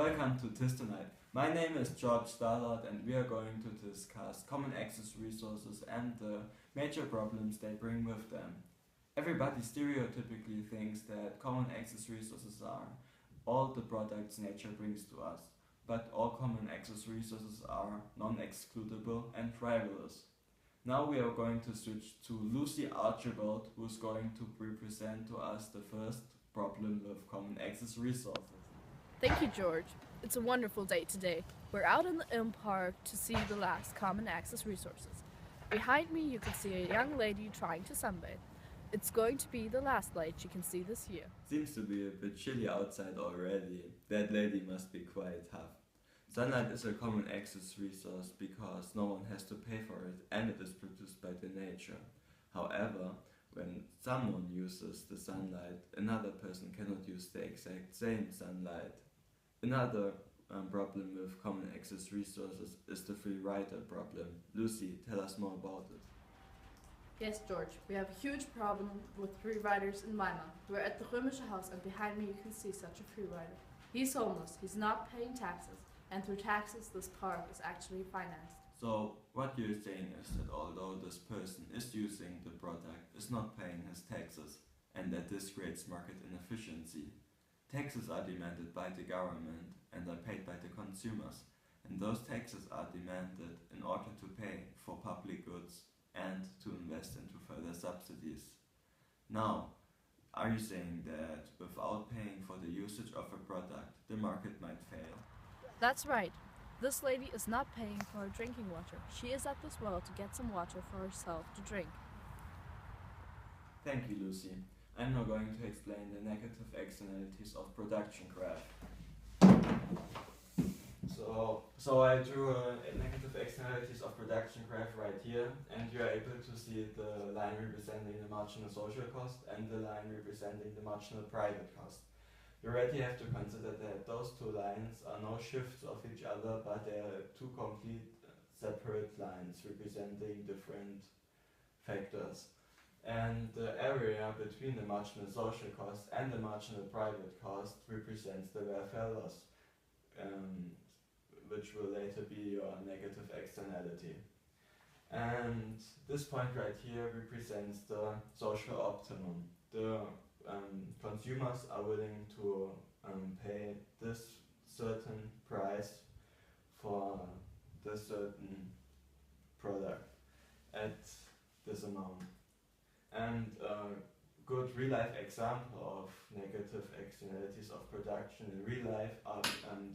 Welcome to TIS Tonight. My name is George Starlord and we are going to discuss common access resources and the major problems they bring with them. Everybody stereotypically thinks that common access resources are all the products nature brings to us, but all common access resources are non-excludable and frivolous. Now we are going to switch to Lucy Archibald, who's going to represent to us the first problem with common access resources. Thank you, George. It's a wonderful day today. We're out in the Ilm Park to see the last common access resources. Behind me you can see a young lady trying to sunbathe. It's going to be the last light she can see this year. Seems to be a bit chilly outside already. That lady must be quite tough. Sunlight is a common access resource because no one has to pay for it and it is produced by the nature. However, when someone uses the sunlight, another person cannot use the exact same sunlight. Another problem with common access resources is the free rider problem. Lucy, tell us more about it. Yes, George, we have a huge problem with free riders in Weimar. We're at the Römische Haus and behind me you can see such a free rider. He's homeless, he's not paying taxes, and through taxes this park is actually financed. So what you're saying is that although this person is using the product, is not paying his taxes, and that this creates market inefficiency. Taxes are demanded by the government and are paid by the consumers, and those taxes are demanded in order to pay for public goods and to invest into further subsidies. Now, are you saying that without paying for the usage of a product, the market might fail? That's right. This lady is not paying for her drinking water. She is at this well to get some water for herself to drink. Thank you, Lucy. I'm now going to explain the negative externalities of production graph. So I drew a negative externalities of production graph right here, and you are able to see the line representing the marginal social cost and the line representing the marginal private cost. You already have to consider that those two lines are no shifts of each other, but they are two complete separate lines representing different factors. And the area between the marginal social cost and the marginal private cost represents the welfare loss, which will later be your negative externality. And this point right here represents the social optimum. The consumers are willing to pay this certain price for this certain product at this amount. And a good real-life example of negative externalities of production in real life are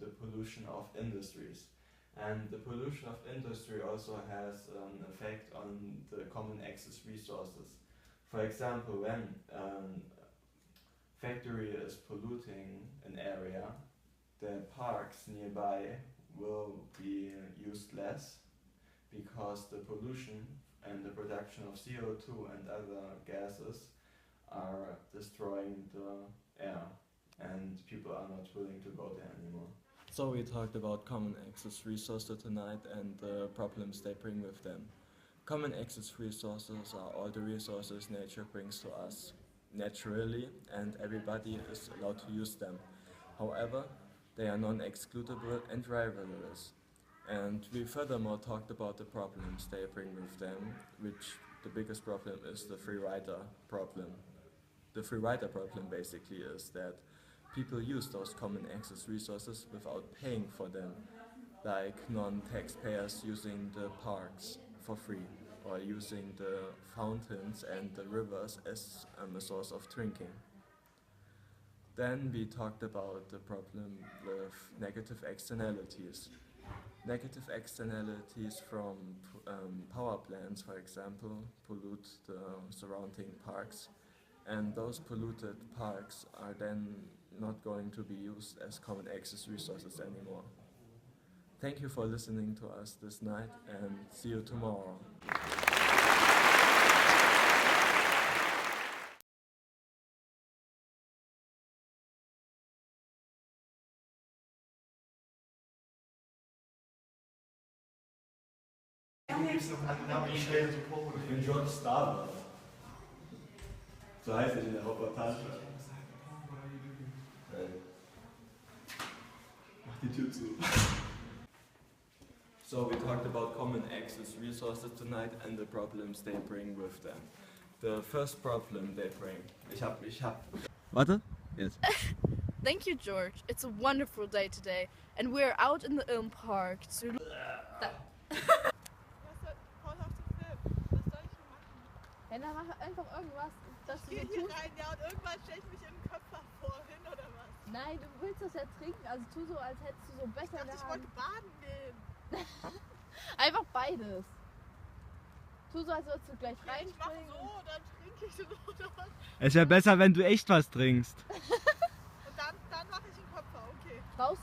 the pollution of industries. And the pollution of industry also has an effect on the common access resources. For example, when factory is polluting an area, the parks nearby will be used less because the pollution and the production of CO2 and other gases are destroying the air, and people are not willing to go there anymore. So we talked about common access resources tonight and the problems they bring with them. Common access resources are all the resources nature brings to us naturally, and everybody is allowed to use them. However, they are non-excludable and rivalrous. And we furthermore talked about the problems they bring with them, which the biggest problem is the free rider problem. The free rider problem basically is that people use those common access resources without paying for them, like non-taxpayers using the parks for free, or using the fountains and the rivers as a source of drinking. Then we talked about the problem with negative externalities. Negative externalities from power plants, for example, pollute the surrounding parks, and those polluted parks are then not going to be used as common access resources anymore. Thank you for listening to us this night, and see you tomorrow. Ich bin George Starlord. So heißt ich in der Reportage. Die Tür zu. So we talked about common access resources tonight and the problems they bring with them. The first problem they bring. Ich hab. Warte, jetzt. Thank you, George. It's a wonderful day today, and we're out in the Ilm Park to. Ja, dann mach einfach irgendwas, das du so tust. Rein, ja, und irgendwann stelle ich mich im Köpfer vorhin, oder was? Nein, du willst das ja trinken, also tu so, als hättest du so besser in der Ich Hand. wollte baden gehen. Einfach beides. Tu so, als würdest du gleich Ich mache reinspringen. so, dann trinke ich so, oder was? Es wäre besser, wenn du echt was trinkst. Und dann mache ich den Köpfer, okay. Raus